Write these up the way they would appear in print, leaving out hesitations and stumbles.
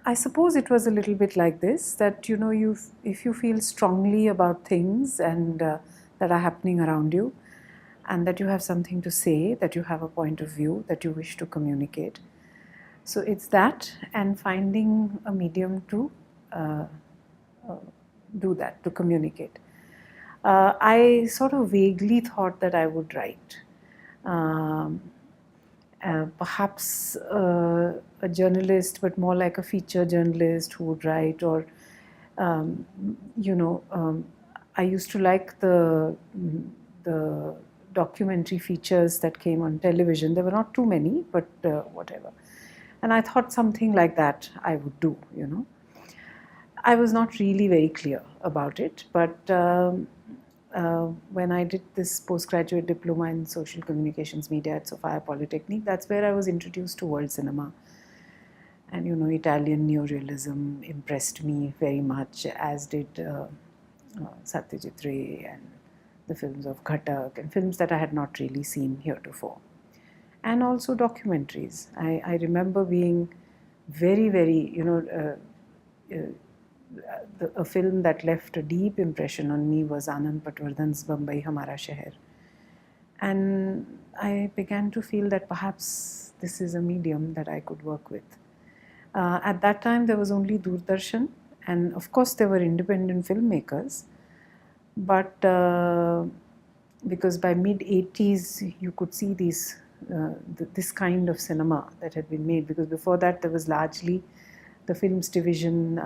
I suppose it was a little bit like this, that if you feel strongly about things and that are happening around you, and that you have something to say, that you have a point of view that you wish to communicate. So it's that, and finding a medium to uh, do that, to communicate. I sort of vaguely thought that I would write. Um, Perhaps a journalist, but more like a feature journalist who would write, or um, I used to like the documentary features that came on television. There were not too many, but whatever. And I thought something like that I would do. I was not really very clear about it, but when I did this postgraduate diploma in social communications media at Sofia Polytechnic, that's where I was introduced to world cinema. And Italian neorealism impressed me very much, as did Satyajit Ray and the films of Ghatak, and films that I had not really seen heretofore. And also documentaries. I remember being very, very, a film that left a deep impression on me was Anand Patwardhan's Bambai Hamara Sheher. And I began to feel that perhaps this is a medium that I could work with. At that time, there was only Doordarshan, and of course, there were independent filmmakers. But because by mid-80s, you could see this kind of cinema that had been made, because before that, there was largely the films division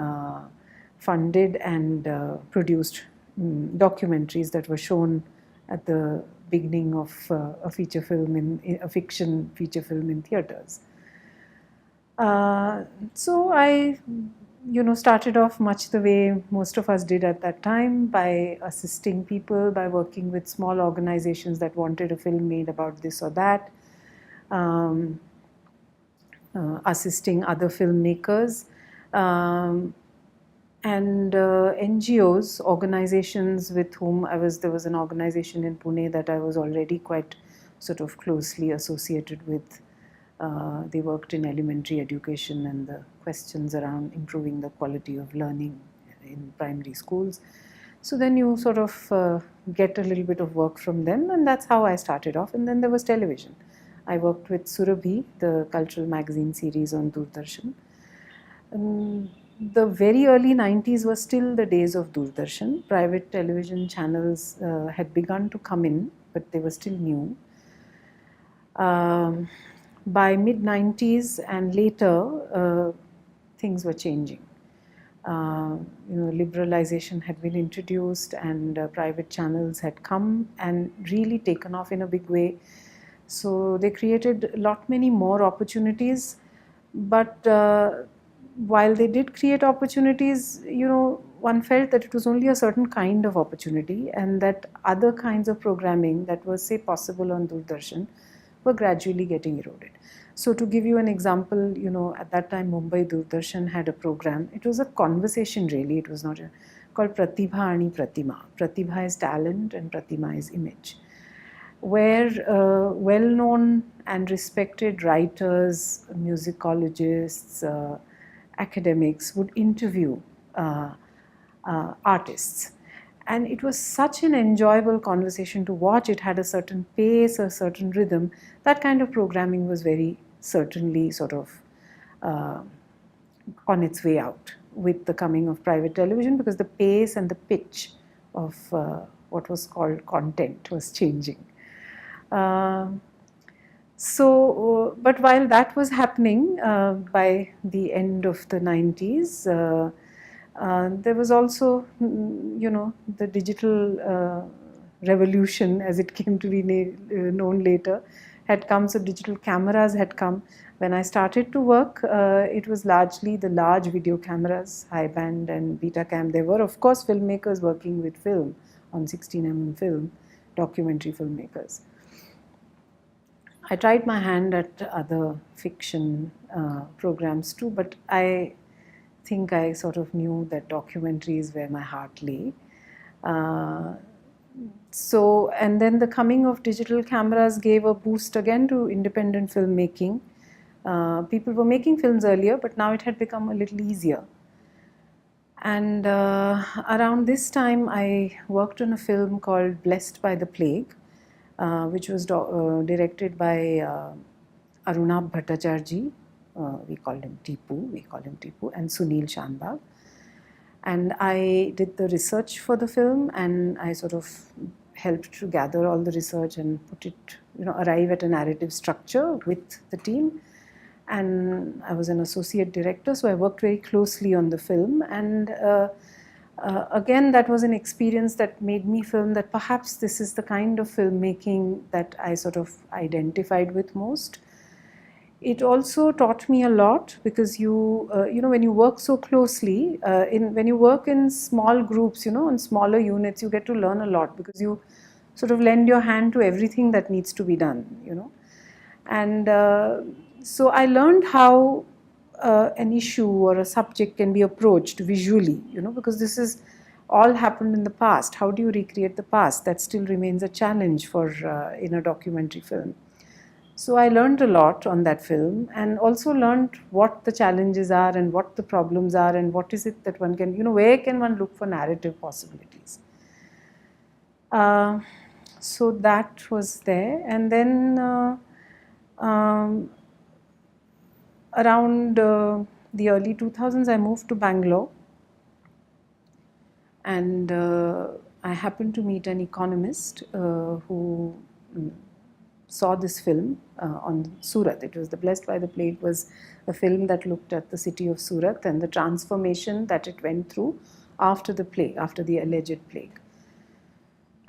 funded and produced documentaries that were shown at the beginning of a feature film a fiction feature film in theaters. So I, started off much the way most of us did at that time, by assisting people, by working with small organizations that wanted a film made about this or that, assisting other filmmakers, and NGOs, organizations with whom there was an organization in Pune that I was already quite sort of closely associated with. They worked in elementary education and the questions around improving the quality of learning in primary schools. So then you sort of get a little bit of work from them, and that's how I started off. And then there was television. I worked with Surabhi, the cultural magazine series on Doordarshan. The very early 90s were still the days of Doordarshan. Private television channels had begun to come in, but they were still new. By mid-90s and later, things were changing. Liberalization had been introduced, and private channels had come and really taken off in a big way. So they created a lot many more opportunities, but while they did create opportunities, one felt that it was only a certain kind of opportunity, and that other kinds of programming that was, say, possible on Doordarshan were gradually getting eroded. So to give you an example, at that time Mumbai Doordarshan had a program. It was a conversation really. It was not called Pratibha Ani Pratima. Pratibha is talent and Pratima is image, where well-known and respected writers, musicologists, academics would interview artists. And it was such an enjoyable conversation to watch. It had a certain pace, a certain rhythm. That kind of programming was very certainly sort of on its way out with the coming of private television, because the pace and the pitch of what was called content was changing. But while that was happening, by the end of the 90s, there was also, the digital revolution, as it came to be known later, had come. So digital cameras had come. When I started to work, it was largely the large video cameras, high band and Betacam. There were, of course, filmmakers working with film on 16mm film, documentary filmmakers. I tried my hand at other fiction programs too, but I think I sort of knew that documentary is where my heart lay. And then the coming of digital cameras gave a boost again to independent filmmaking. People were making films earlier, but now it had become a little easier. And around this time, I worked on a film called Blessed by the Plague, which was directed by Arunabh Bhattacharjee. We called him Tipu, and Sunil Shanbag. And I did the research for the film, and I sort of helped to gather all the research and put it, arrive at a narrative structure with the team. And I was an associate director, so I worked very closely on the film. And again, that was an experience that made me feel that perhaps this is the kind of filmmaking that I sort of identified with most. It also taught me a lot because when you work so closely, when you work in small groups, in smaller units, you get to learn a lot because you sort of lend your hand to everything that needs to be done, And so I learned how an issue or a subject can be approached visually, because this is all happened in the past. How do you recreate the past? That still remains a challenge for in a documentary film. So I learned a lot on that film, and also learned what the challenges are and what the problems are and what is it that one can, where can one look for narrative possibilities. So that was there. And then around the early 2000s, I moved to Bangalore, and I happened to meet an economist who saw this film on Surat. It was Blessed by the Plague was a film that looked at the city of Surat and the transformation that it went through after the plague, after the alleged plague.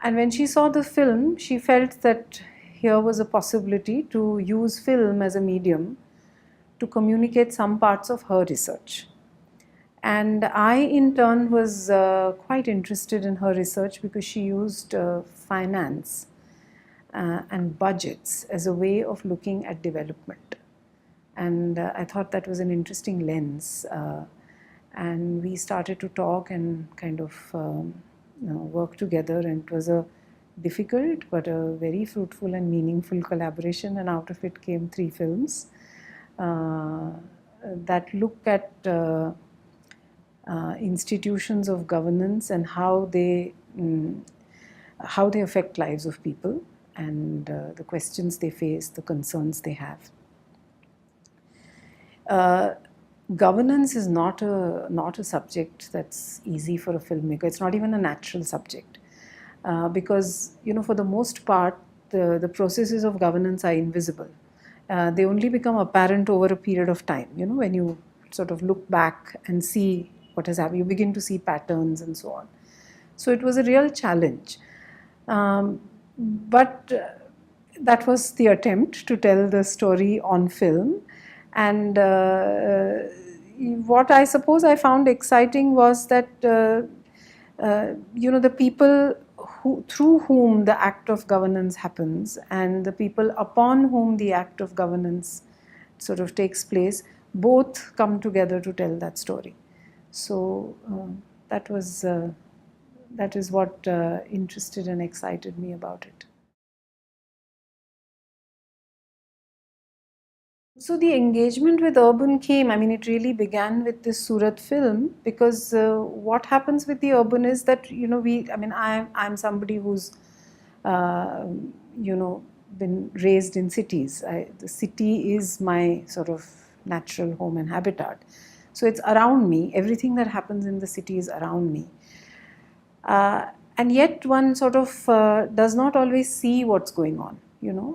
And when she saw the film, she felt that here was a possibility to use film as a medium to communicate some parts of her research. And I, in turn, was quite interested in her research because she used finance and budgets as a way of looking at development. And I thought that was an interesting lens. And we started to talk and kind of work together, and it was a difficult but a very fruitful and meaningful collaboration, and out of it came 3 films that look at institutions of governance and how they affect lives of people, and the questions they face, the concerns they have. Governance is not a subject that's easy for a filmmaker. It's not even a natural subject because for the most part the processes of governance are invisible. They only become apparent over a period of time. When you sort of look back and see what has happened, you begin to see patterns and so on. So it was a real challenge. But that was the attempt to tell the story on film. And what I suppose I found exciting was that, the people through whom the act of governance happens and the people upon whom the act of governance sort of takes place, both come together to tell that story. So that is what interested and excited me about it. So the engagement with urban came, it really began with this Surat film, because what happens with the urban is that, I'm somebody who's, been raised in cities. The city is my sort of natural home and habitat. So it's around me. Everything that happens in the city is around me. And yet one sort of does not always see what's going on,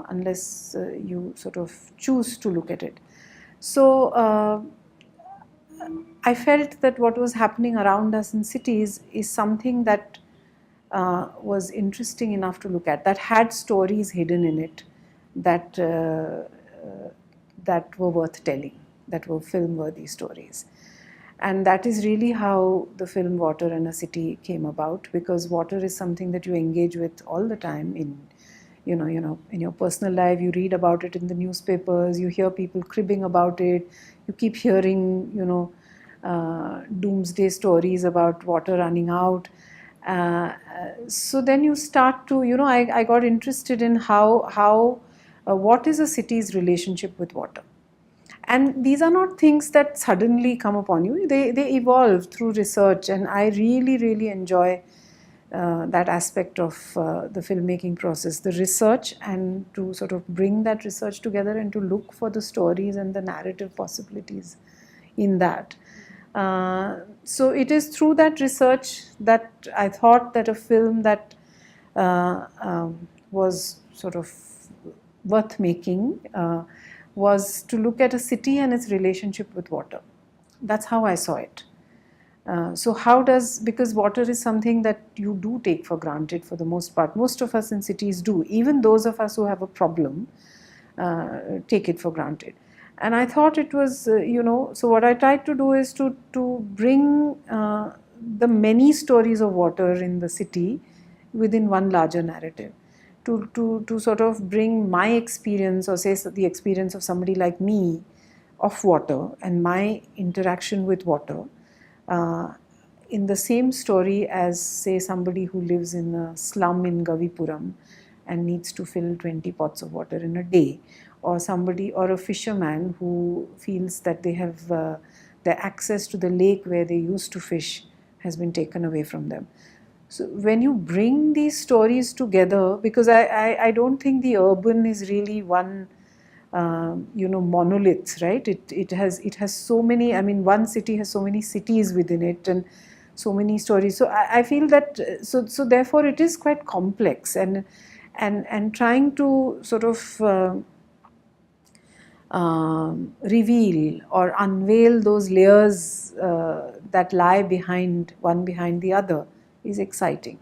unless you sort of choose to look at it. So I felt that what was happening around us in cities is something that was interesting enough to look at, that had stories hidden in it that were worth telling, that were film-worthy stories. And that is really how the film Water and a City came about, because water is something that you engage with all the time in your personal life. You read about it in the newspapers, you hear people cribbing about it, you keep hearing, doomsday stories about water running out. So then you start to, I got interested in how what is a city's relationship with water. And these are not things that suddenly come upon you. They evolve through research, and I really, really enjoy that aspect of the filmmaking process, the research, and to sort of bring that research together and to look for the stories and the narrative possibilities in that. So it is through that research that I thought that a film that was sort of worth making was to look at a city and its relationship with water. That's how I saw it. So how does, because water is something that you do take for granted for the most part. Most of us in cities do. Even those of us who have a problem take it for granted. And I thought it was, so what I tried to do is to bring the many stories of water in the city within one larger narrative. To sort of bring my experience, or say the experience of somebody like me, of water and my interaction with water in the same story as, say, somebody who lives in a slum in Gavipuram and needs to fill 20 pots of water in a day, or somebody, or a fisherman who feels that they have their access to the lake where they used to fish has been taken away from them. So when you bring these stories together, because I don't think the urban is really one monolith, right? It has so many. I mean, one city has so many cities within it, and so many stories. So I feel that so therefore it is quite complex, and trying to sort of reveal or unveil those layers that lie behind the other is exciting.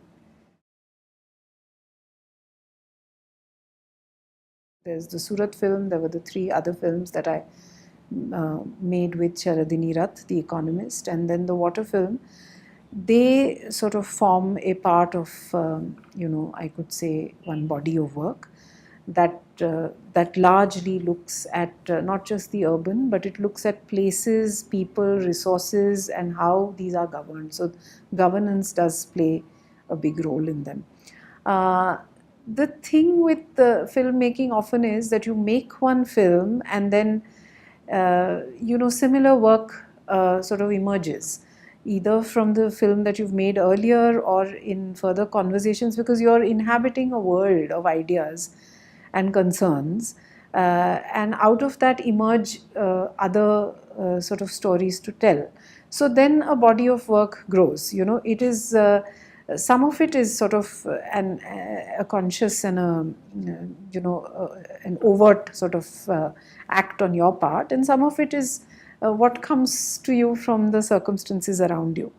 There's the Surat film. There were the 3 other films that I made with Sharadini Rath, The Economist, and then the water film. They sort of form a part of, I could say, one body of work that largely looks at not just the urban, but it looks at places, people, resources, and how these are governed. So governance does play a big role in them. The thing with the filmmaking often is that you make one film and then similar work sort of emerges, either from the film that you've made earlier or in further conversations, because you're inhabiting a world of ideas and concerns, and out of that emerge other sort of stories to tell. So then a body of work grows. It is some of it is sort of a conscious and an overt sort of act on your part, and some of it is what comes to you from the circumstances around you.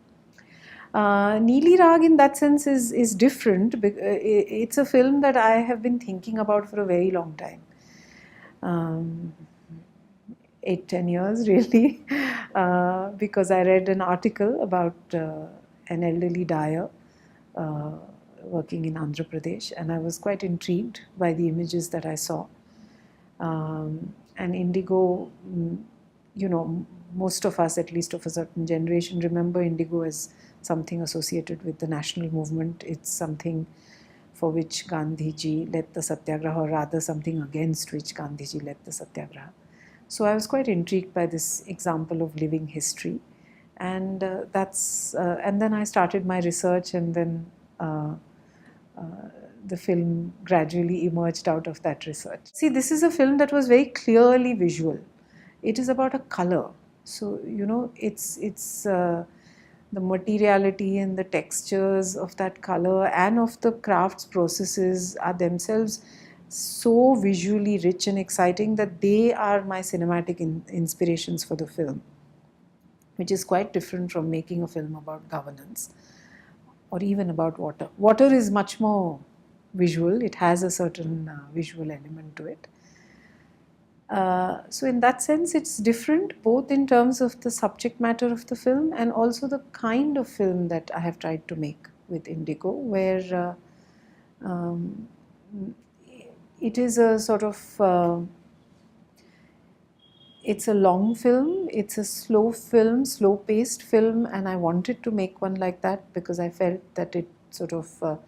Neeli Raag in that sense is different. It's a film that I have been thinking about for a very long time. 8-10 years really, because I read an article about an elderly dyer working in Andhra Pradesh, and I was quite intrigued by the images that I saw. And indigo, most of us, at least of a certain generation, remember indigo as something associated with the national movement. It's something for which Gandhiji led the satyagraha, or rather something against which Gandhiji led the satyagraha. So I was quite intrigued by this example of living history, and and then I started my research, and then the film gradually emerged out of that research. See, this is a film that was very clearly visual. It is about a color. So, it's the materiality and the textures of that color and of the crafts processes are themselves so visually rich and exciting that they are my cinematic inspirations for the film, which is quite different from making a film about governance or even about water. Water is much more visual. It has a certain visual element to it. So in that sense, it's different, both in terms of the subject matter of the film and also the kind of film that I have tried to make with Indigo, where it is a sort of, it's a long film, it's a slow film, slow-paced film, and I wanted to make one like that because I felt that it sort of,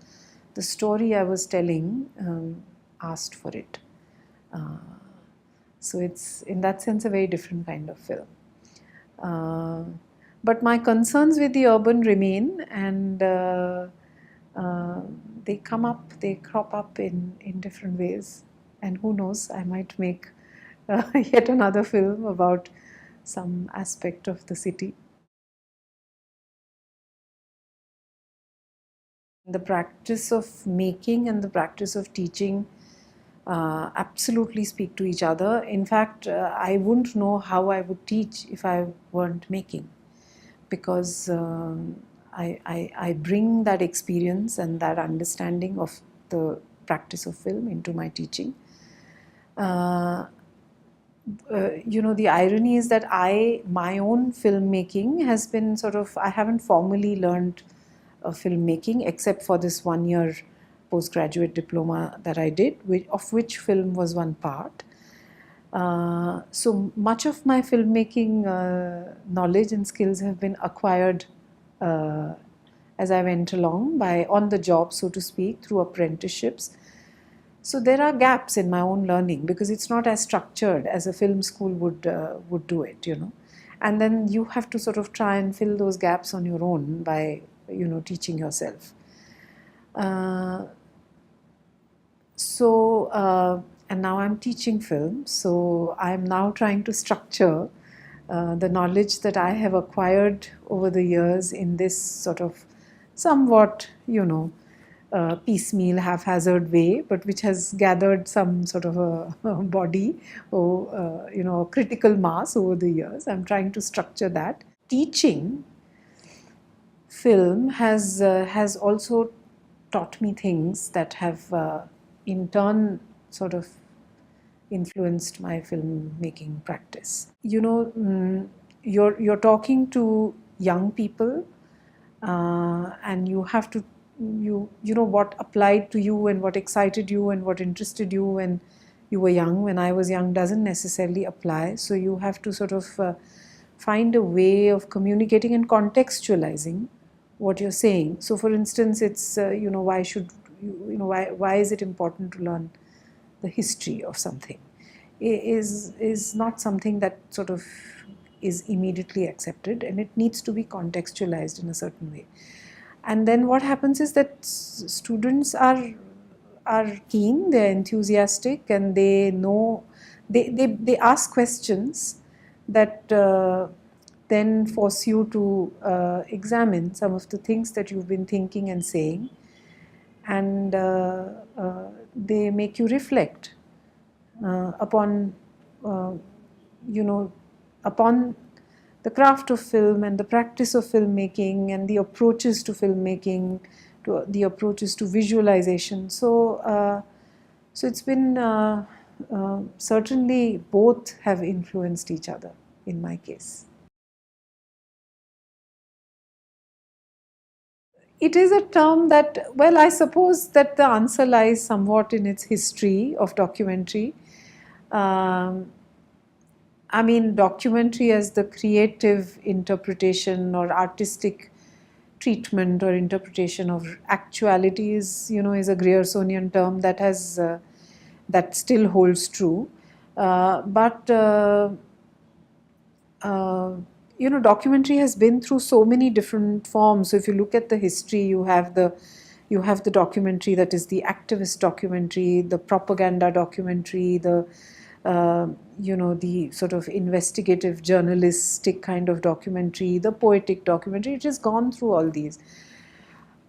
the story I was telling asked for it. So it's in that sense a very different kind of film. But my concerns with the urban remain, and uh, they come up, they crop up in different ways. And who knows, I might make yet another film about some aspect of the city. The practice of making and the practice of teaching absolutely speak to each other. In fact, I wouldn't know how I would teach if I weren't making, because I bring that experience and that understanding of the practice of film into my teaching. Uh, the irony is that my own filmmaking has been sort of, I haven't formally learned filmmaking except for this 1 year postgraduate diploma that I did, of which film was one part. So much of my filmmaking knowledge and skills have been acquired uh, as I went along, by on the job, so to speak, through apprenticeships. So there are gaps in my own learning because it's not as structured as a film school would do it, and then you have to sort of try and fill those gaps on your own by teaching yourself. Uh, and now I'm teaching film, so I'm now trying to structure the knowledge that I have acquired over the years in this sort of somewhat, piecemeal, haphazard way, but which has gathered some sort of a body or, a critical mass over the years. I'm trying to structure that. Teaching film has also taught me things that have in turn sort of influenced my filmmaking practice. You're talking to young people, and you have to you know what applied to you and what excited you and what interested you when you were young. When I was young, doesn't necessarily apply. So you have to sort of find a way of communicating and contextualizing what you're saying. So, for instance, it's why should why is it important to learn the history of something? Is not something that sort of is immediately accepted, and it needs to be contextualized in a certain way. And then what happens is that students are keen, they're enthusiastic, and they know, they ask questions that then force you to examine some of the things that you've been thinking and saying, and they make you reflect upon uh, you know upon the craft of film and the practice of filmmaking and the approaches to filmmaking, to the approaches to visualization. So it's been certainly both have influenced each other in my case. It is a term that, well, I suppose that the answer lies somewhat in its history of documentary. Um, I mean, documentary as the creative interpretation or artistic treatment or interpretation of actuality is a Griersonian term that has that still holds true. But uh, documentary has been through so many different forms. So if you look at the history, you have the documentary that is the activist documentary, the propaganda documentary, the sort of investigative journalistic kind of documentary, the poetic documentary. It has gone through all these.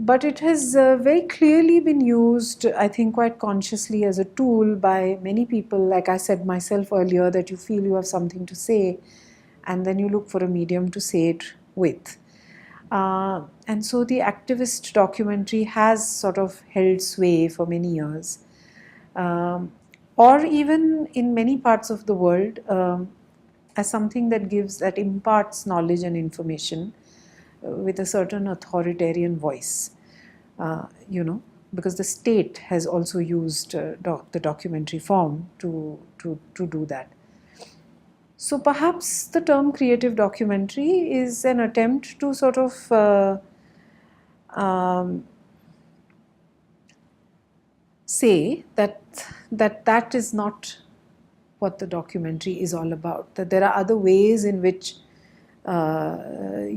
But it has very clearly been used, I think, quite consciously as a tool by many people. Like I said myself earlier, that you feel you have something to say, and then you look for a medium to say it with. And so the activist documentary has sort of held sway for many years. Um, or even in many parts of the world, as something that imparts knowledge and information with a certain authoritarian voice, uh, you know, because the state has also used the documentary form to do that. So perhaps the term creative documentary is an attempt to sort of um, say that is not what the documentary is all about. That there are other ways in which, because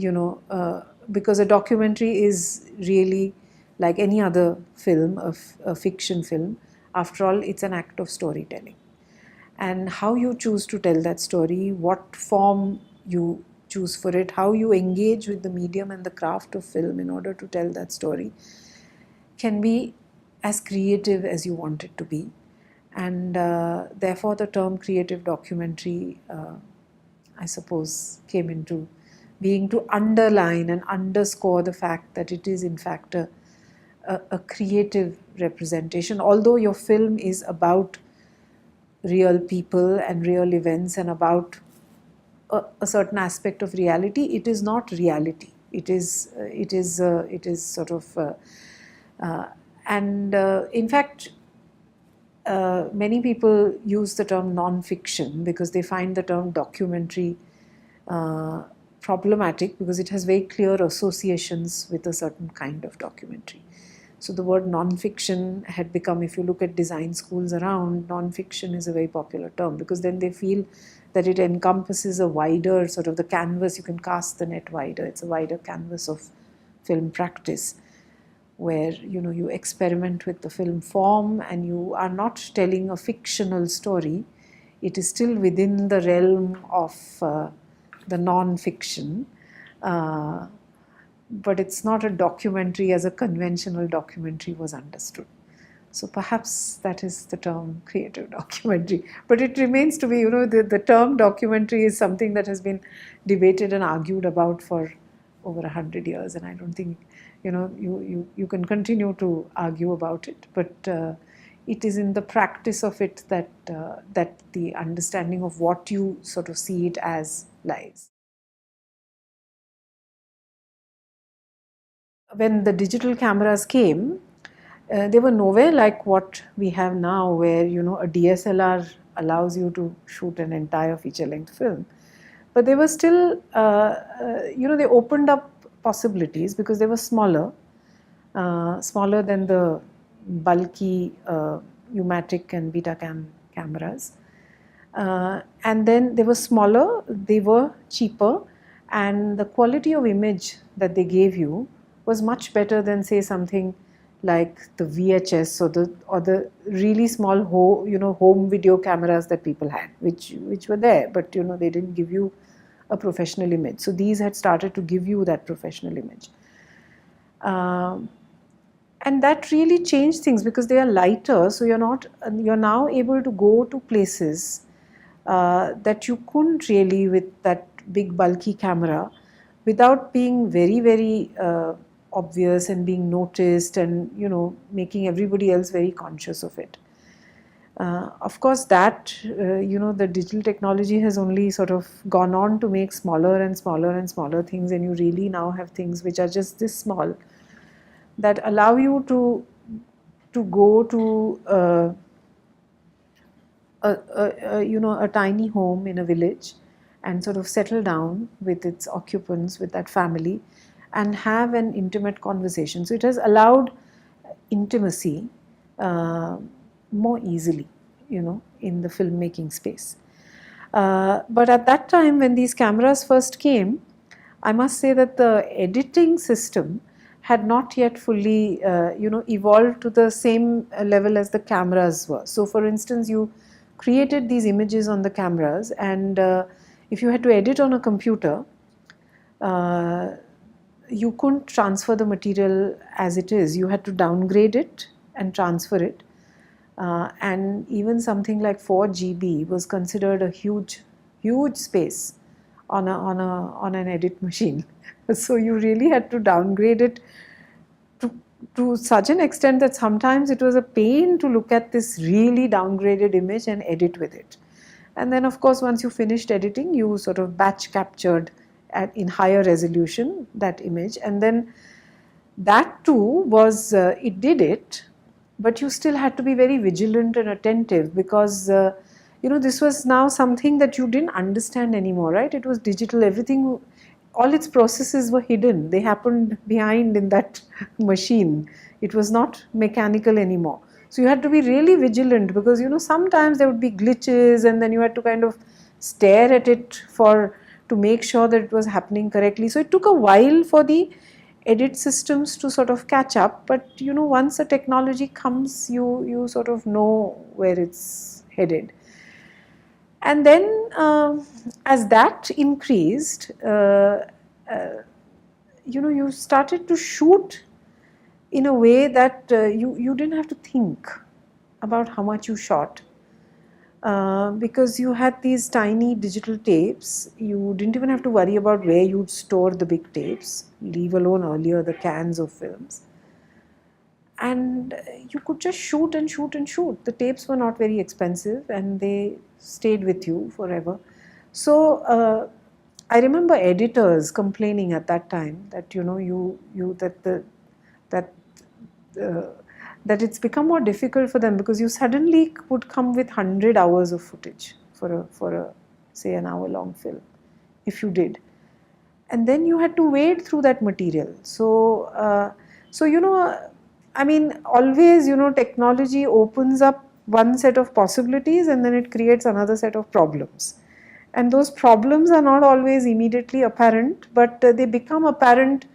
a documentary is really like any other film, a fiction film. After all, it's an act of storytelling. And how you choose to tell that story, what form you choose for it, how you engage with the medium and the craft of film in order to tell that story, can be as creative as you want it to be. And therefore the term creative documentary, I suppose, came into being to underline and underscore the fact that it is in fact a creative representation. Although your film is about real people and real events and about a certain aspect of reality, it is not reality. It is sort of, in fact, many people use the term non-fiction because they find the term documentary problematic, because it has very clear associations with a certain kind of documentary. So the word non-fiction had become, if you look at design schools around, non-fiction is a very popular term, because then they feel that it encompasses a wider sort of the canvas. You can cast the net wider. It's a wider canvas of film practice, where you experiment with the film form and you are not telling a fictional story. It is still within the realm of the non-fiction, but it's not a documentary as a conventional documentary was understood. So perhaps that is the term creative documentary. But it remains to be, the term documentary is something that has been debated and argued about for over 100 years, and I don't think you can continue to argue about it, but it is in the practice of it that the understanding of what you sort of see it as lies. When the digital cameras came, they were nowhere like what we have now, where a DSLR allows you to shoot an entire feature-length film. But they were still, they opened up possibilities because they were smaller than the bulky U-matic and Betacam cameras. And then they were smaller, they were cheaper, and the quality of image that they gave you was much better than, say, something like the VHS or the really small home video cameras that people had, which were there, but they didn't give you a professional image. So these had started to give you that professional image. And that really changed things because they are lighter, so you're now able to go to places that you couldn't really with that big bulky camera, without being very, very obvious and being noticed and making everybody else very conscious of it. Of course, that the digital technology has only sort of gone on to make smaller and smaller and smaller things, and you really now have things which are just this small that allow you to go to a tiny home in a village and sort of settle down with its occupants, with that family, and have an intimate conversation. So it has allowed intimacy more easily, in the filmmaking space. But at that time, when these cameras first came, I must say that the editing system had not yet fully, evolved to the same level as the cameras were. So, for instance, you created these images on the cameras, and if you had to edit on a computer, you couldn't transfer the material as it is. You had to downgrade it and transfer it. And even something like 4 GB was considered a huge space on an edit machine. So you really had to downgrade it to such an extent that sometimes it was a pain to look at this really downgraded image and edit with it. And then, of course, once you finished editing, you sort of batch captured in higher resolution that image, and then that too was it did it, but you still had to be very vigilant and attentive, because this was now something that you didn't understand anymore, right? It was digital. Everything, all its processes were hidden. They happened behind in that machine. It was not mechanical anymore. So you had to be really vigilant because, you know, sometimes there would be glitches and then you had to kind of stare at it to make sure that it was happening correctly. So it took a while for the edit systems to sort of catch up, but you know, once a technology comes, you sort of know where it's headed. And then as that increased, you know, you started to shoot in a way that you didn't have to think about how much you shot. Because you had these tiny digital tapes, you didn't even have to worry about where you'd store the big tapes, leave alone earlier the cans of films. And you could just shoot and shoot and shoot. The tapes were not very expensive and they stayed with you forever. So I remember editors complaining at that time that, you know, that uh, that it's become more difficult for them because you suddenly would come with 100 hours of footage for a say an hour long film, if you did, and then you had to wade through that material. So you know, I mean, always, you know, technology opens up one set of possibilities and then it creates another set of problems, and those problems are not always immediately apparent, but they become apparent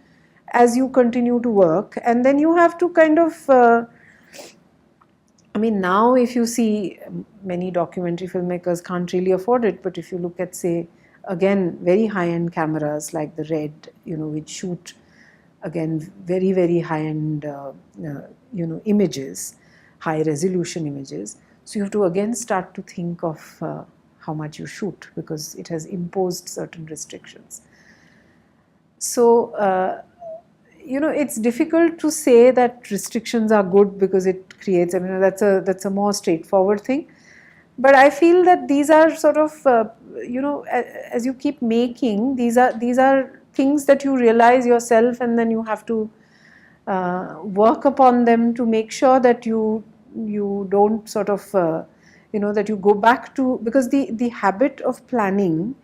as you continue to work, and then you have to kind of I mean, now if you see, many documentary filmmakers can't really afford it, but if you look at, say, again, very high-end cameras like the Red, you know, which shoot, again, very, very high-end, you know, images, high-resolution images. So you have to again start to think of how much you shoot because it has imposed certain restrictions. So, you know, it's difficult to say that restrictions are good because it creates, I mean, that's a more straightforward thing. But I feel that these are sort of, you know, as you keep making, these are things that you realize yourself, and then you have to work upon them to make sure that you don't sort of, you know, that you go back to, because the habit of planning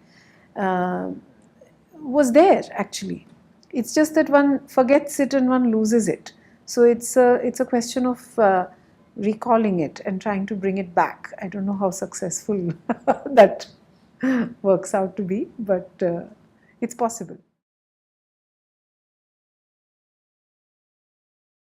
uh, was there actually. It's just that one forgets it and one loses it. So it's a question of recalling it and trying to bring it back. I don't know how successful that works out to be, but it's possible.